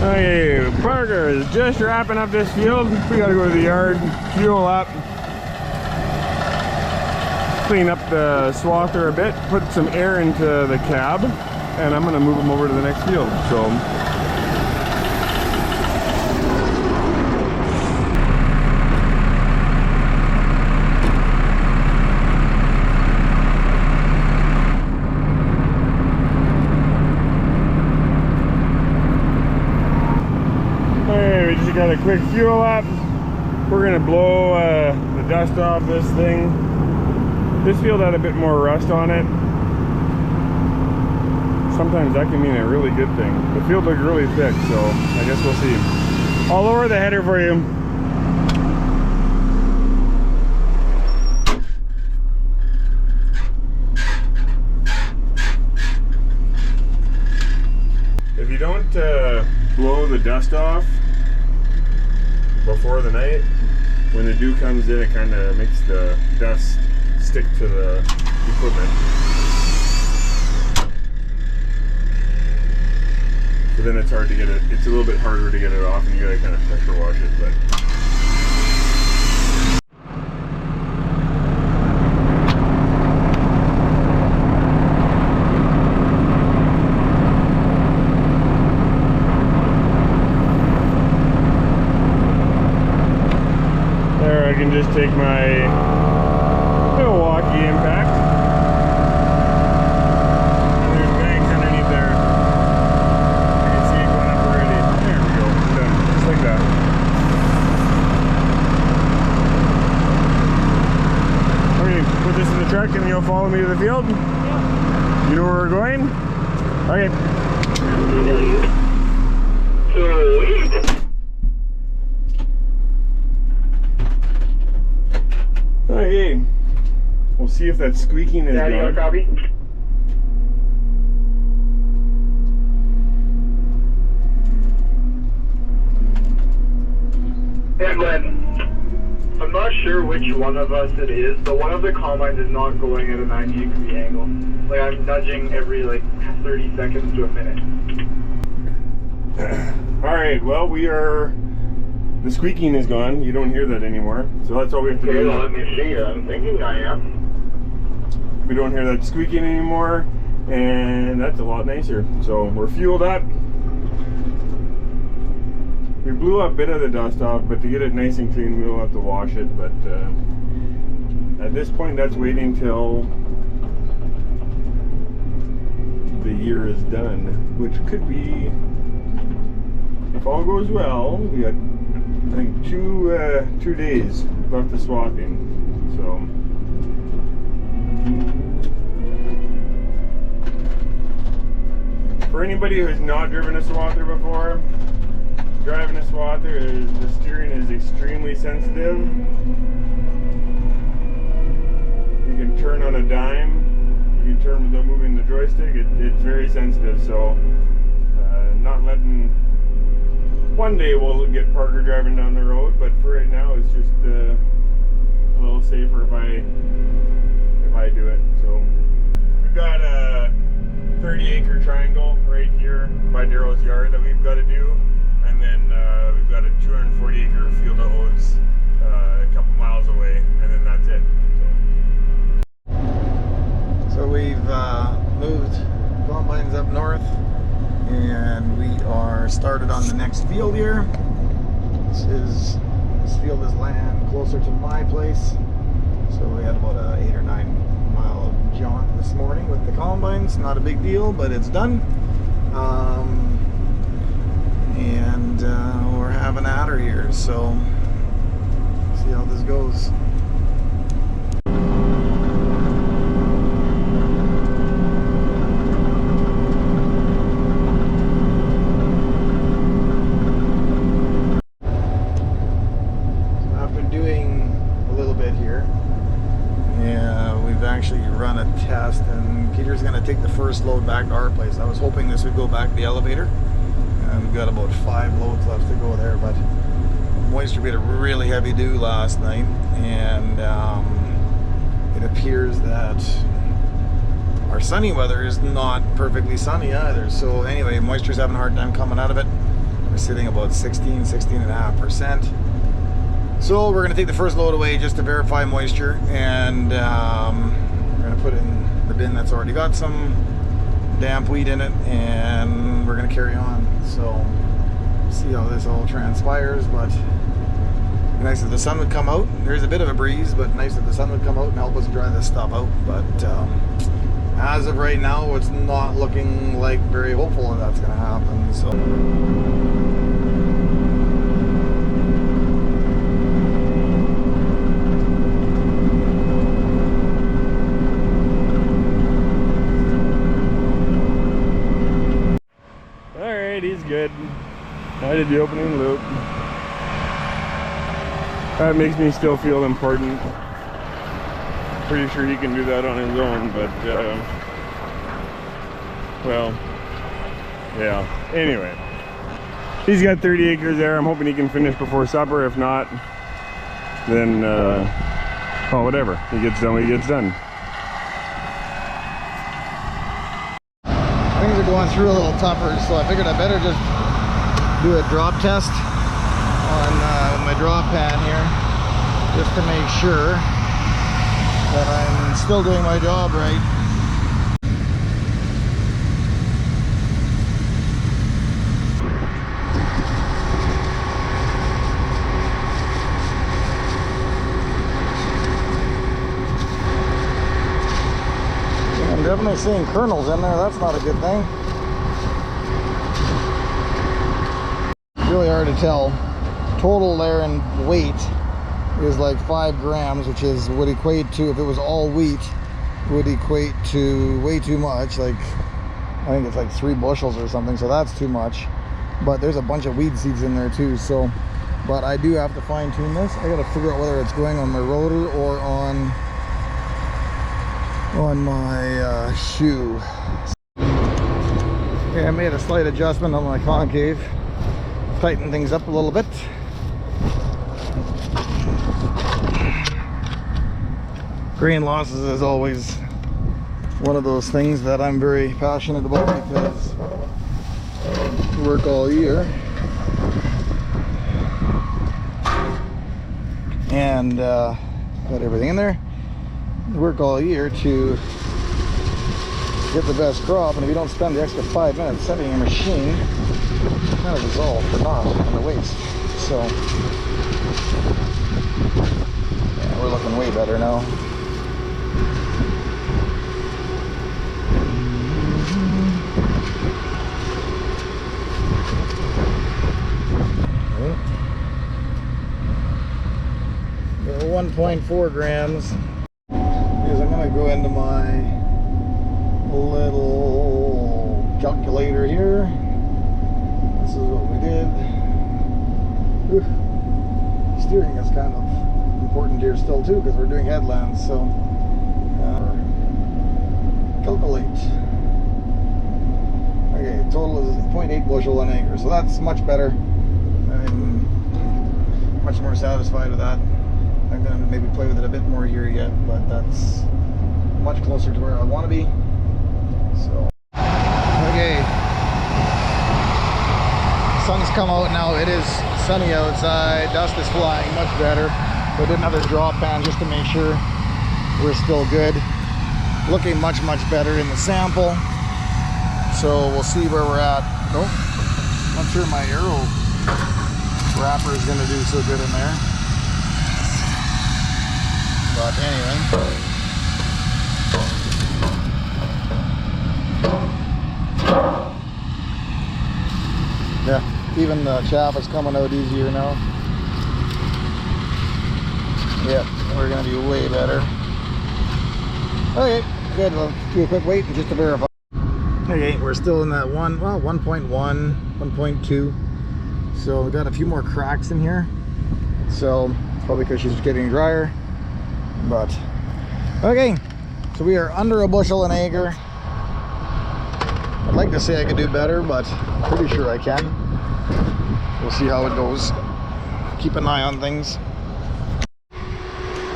Okay, Parker is just wrapping up this field. We gotta go to the yard, fuel up, clean up the swather a bit, put some air into the cab, and I'm gonna move them over to the next field. So we just got a quick fuel up. We're gonna blow the dust off this thing. This field had a bit more rust on it. Sometimes that can mean a really good thing. The field looked really thick, so I guess we'll see. I'll lower the header for you. If you don't blow the dust off before the night, when the dew comes in, it kind of makes the dust stick to the equipment. So then it's hard to get it, it's a little bit harder to get it off, and you gotta kind of pressure wash it, but I can just take my Milwaukee Impact. And there's bags underneath there. You can see it going up already. There we go. Done. Just like that. Okay, put this in the truck and you'll follow me to the field? Yeah. You know where we're going? Okay. Sweet. Okay, we'll see if that squeaking is gone. Copy. Yeah, Glenn. I'm not sure which one of us it is, but one of the combines is not going at a 90-degree angle. Like, I'm nudging every, 30 seconds to a minute. Alright, well, the squeaking is gone. You don't hear that anymore. So that's all we have to do. Let me see. I'm thinking I am. We don't hear that squeaking anymore, and that's a lot nicer. So we're fueled up. We blew a bit of the dust off, but to get it nice and clean, we'll have to wash it. But at this point, that's waiting till the year is done, which could be, if all goes well, we got, I think, 2 days left to swathing. So for anybody who has not driven a swather before, driving a swather the steering is extremely sensitive. You can turn on a dime. You can turn without moving the joystick. It's very sensitive. So not letting. One day we'll get Parker driving down the road, but for right now it's just a little safer if I do it. So we've got a 30-acre triangle right here by Daryl's yard that we've got to do, and then we've got a 240-acre field of oats a couple miles away, and then that's it. So we've moved combines up north, and we are started on the next field here. This field is land closer to my place, so we had about a 8 or 9 mile jaunt this morning with the combines. Not a big deal, but it's done. And we're having at her here, so see how this goes. Run a test, and Peter's going to take the first load back to our place. I was hoping this would go back to the elevator, and we've got about 5 loads left to go there, but moisture made a really heavy dew last night, and it appears that our sunny weather is not perfectly sunny either. So anyway, moisture's having a hard time coming out of it. We're sitting about 16.5%. So we're gonna take the first load away just to verify moisture, and we're gonna put it in the bin that's already got some damp wheat in it, and we're gonna carry on. So see how this all transpires, but nice if the sun would come out. There's a bit of a breeze, but nice if the sun would come out and help us dry this stuff out. But as of right now, it's not looking like very hopeful that that's gonna happen. So he's good. I did the opening loop. That makes me still feel important. Pretty sure he can do that on his own, but well, yeah. Anyway, he's got 30 acres there. I'm hoping he can finish before supper. If not, then well, whatever. He gets done what he gets done. things are going through a little tougher, so I figured I better just do a drop test on my drop pan here, just to make sure that I'm still doing my job right. I'm definitely seeing kernels in there. That's not a good thing. Really hard to tell. Total there in weight is like 5 grams, which would equate to, if it was all wheat, would equate to way too much. Like, I think it's like 3 bushels or something, so that's too much. But there's a bunch of weed seeds in there too, so, but I do have to fine tune this. I gotta figure out whether it's going on my rotor or on my shoe. Okay, I made a slight adjustment on my concave, tighten things up a little bit. Grain losses is always one of those things that I'm very passionate about, because I work all year and got everything in there. Work all year to get the best crop, and if you don't spend the extra 5 minutes setting your machine, it's kind of dissolved for naught and a waste. So yeah, we're looking way better now. Okay. 1.4 grams. I'm going to go into my little calculator here. This is what we did. Whew. Steering is kind of important here still too, because we're doing headlands. So calculate. Okay, total is 0.8 bushel an acre, so that's much better. I'm much more satisfied with that. I'm going to maybe play with it a bit more here yet, but that's much closer to where I want to be. So, okay, sun's come out now. It is sunny outside. Dust is flying much better. So I did another drop pan just to make sure we're still good. Looking much better in the sample. So we'll see where we're at. Nope, not sure my arrow wrapper is going to do so good in there. But anyway, yeah, even the chaff is coming out easier now. Yeah, we're gonna be way better. Okay, good. We'll do a quick wait and just to verify. Okay, we're still in that 1.1, 1.2. So we got a few more cracks in here. So it's probably because she's getting drier. But okay, so we are under a bushel an acre. I'd like to say I could do better, but pretty sure I can. We'll see how it goes. Keep an eye on things.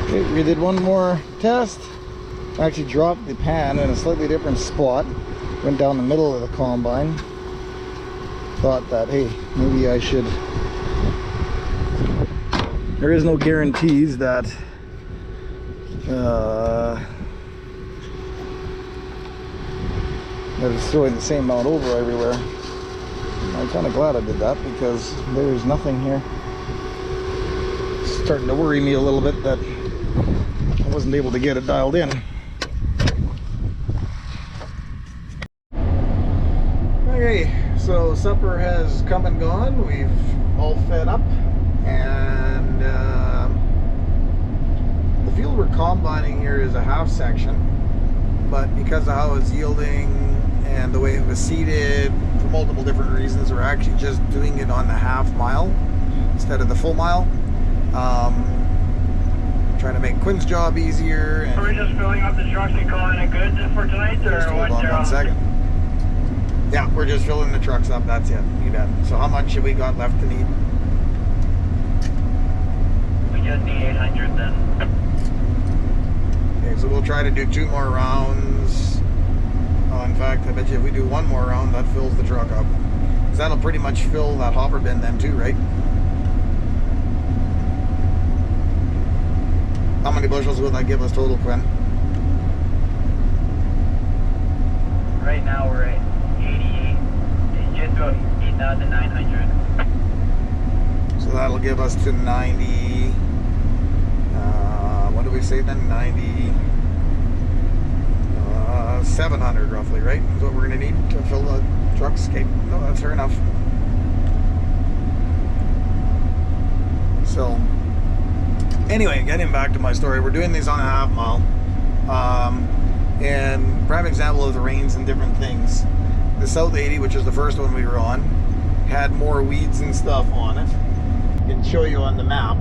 Okay, we did one more test. I actually dropped the pan in a slightly different spot. Went down the middle of the combine. thought that, hey, maybe I should. There is no guarantees that that it's throwing the same amount over everywhere. I'm kind of glad I did that because there's nothing here. It's starting to worry me a little bit that I wasn't able to get it dialed in. Okay, so supper has come and gone. We've all fed up, and the field we're combining here is a half section, but because of how it's yielding and the way it was seeded for multiple different reasons, we're actually just doing it on the half mile instead of the full mile. Trying to make Quinn's job easier. And are we just filling up the trucks and calling it good for tonight, or what? Hold on 1 second. Yeah, we're just filling the trucks up, that's it. You bet. So how much have we got left to need? We just need 800 then. Okay, so we'll try to do 2 more rounds. In fact, I bet you if we do 1 more round, that fills the truck up. Because that'll pretty much fill that hopper bin then too, right? How many bushels would that give us total, Quinn? Right now we're at 88. It's just about 8,900. So that'll give us to 90. What do we say then? 700 roughly, right? Is what we're going to need to fill the trucks. Okay, no, that's fair enough. So, anyway, getting back to my story, we're doing these on a half mile. And prime example of the rains and different things. The South 80, which is the first one we were on, had more weeds and stuff on it. I can show you on the map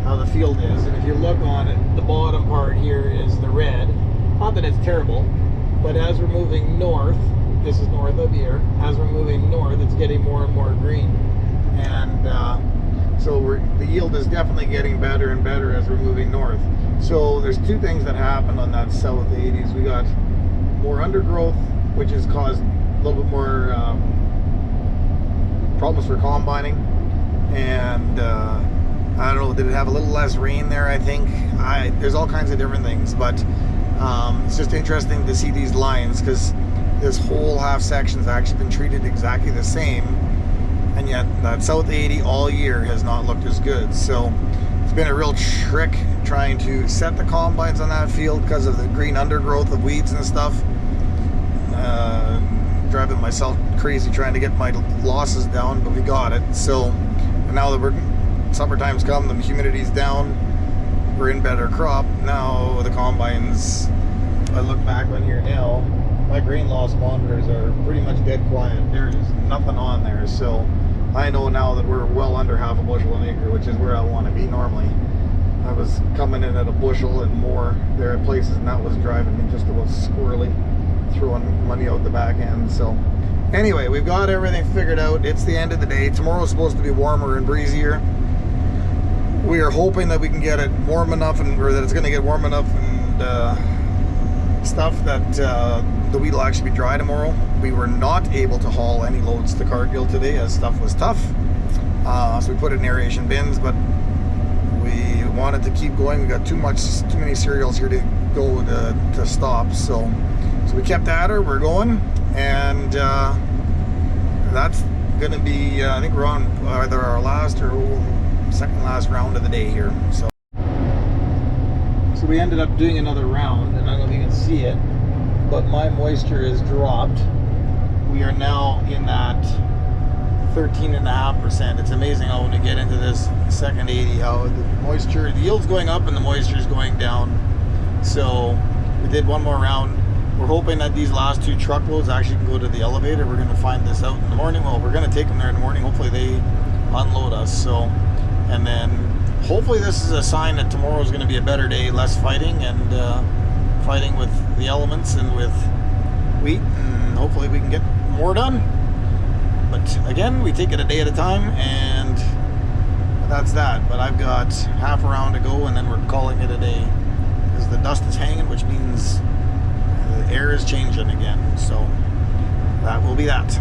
how the field is. And if you look on it, the bottom part here is the red. Not that it's terrible, but as we're moving north, this is north of here, as we're moving north, it's getting more and more green. And so the yield is definitely getting better and better as we're moving north. So there's 2 things that happened on that South 80s. We got more undergrowth, which has caused a little bit more problems for combining. And I don't know, did it have a little less rain there, I think? There's all kinds of different things, but it's just interesting to see these lines because this whole half section's actually been treated exactly the same, and yet that South 80 all year has not looked as good. So it's been a real trick trying to set the combines on that field because of the green undergrowth of weeds and stuff. Driving myself crazy trying to get my losses down, but we got it. So and now that summertime's come, the humidity's down, we're in better crop. Now the combines, I look back on here now, my grain loss monitors are pretty much dead quiet. There's nothing on there. So I know now that we're well under half a bushel an acre, which is where I want to be normally. I was coming in at a bushel and more there at places, and that was driving me just a little squirrely, throwing money out the back end. So anyway, we've got everything figured out. It's the end of the day. Tomorrow's supposed to be warmer and breezier. We are hoping that we can get it warm enough, or that it's going to get warm enough and stuff that the wheat will actually be dry tomorrow. We were not able to haul any loads to Cargill today as stuff was tough. So we put it in aeration bins, but we wanted to keep going. We got too many cereals here to go to stop. So we kept at her. We're going, and that's going to be. I think we're on either our last or second last round of the day here. So we ended up doing another round, and I don't know if you can see it, but my moisture has dropped. We are now in that 13.5%. It's amazing how when we get into this second 80, how the yield's going up and the moisture is going down. So we did 1 more round. We're hoping that these last 2 truckloads actually can go to the elevator. We're going to find this out in the morning. Well, we're going to take them there in the morning. Hopefully they unload us. So, and then hopefully this is a sign that tomorrow is going to be a better day, less fighting and fighting with the elements and with wheat, and hopefully we can get more done. But again, we take it a day at a time, and that's that. But I've got half a round to go, and then we're calling it a day because the dust is hanging, which means the air is changing again. So that will be that.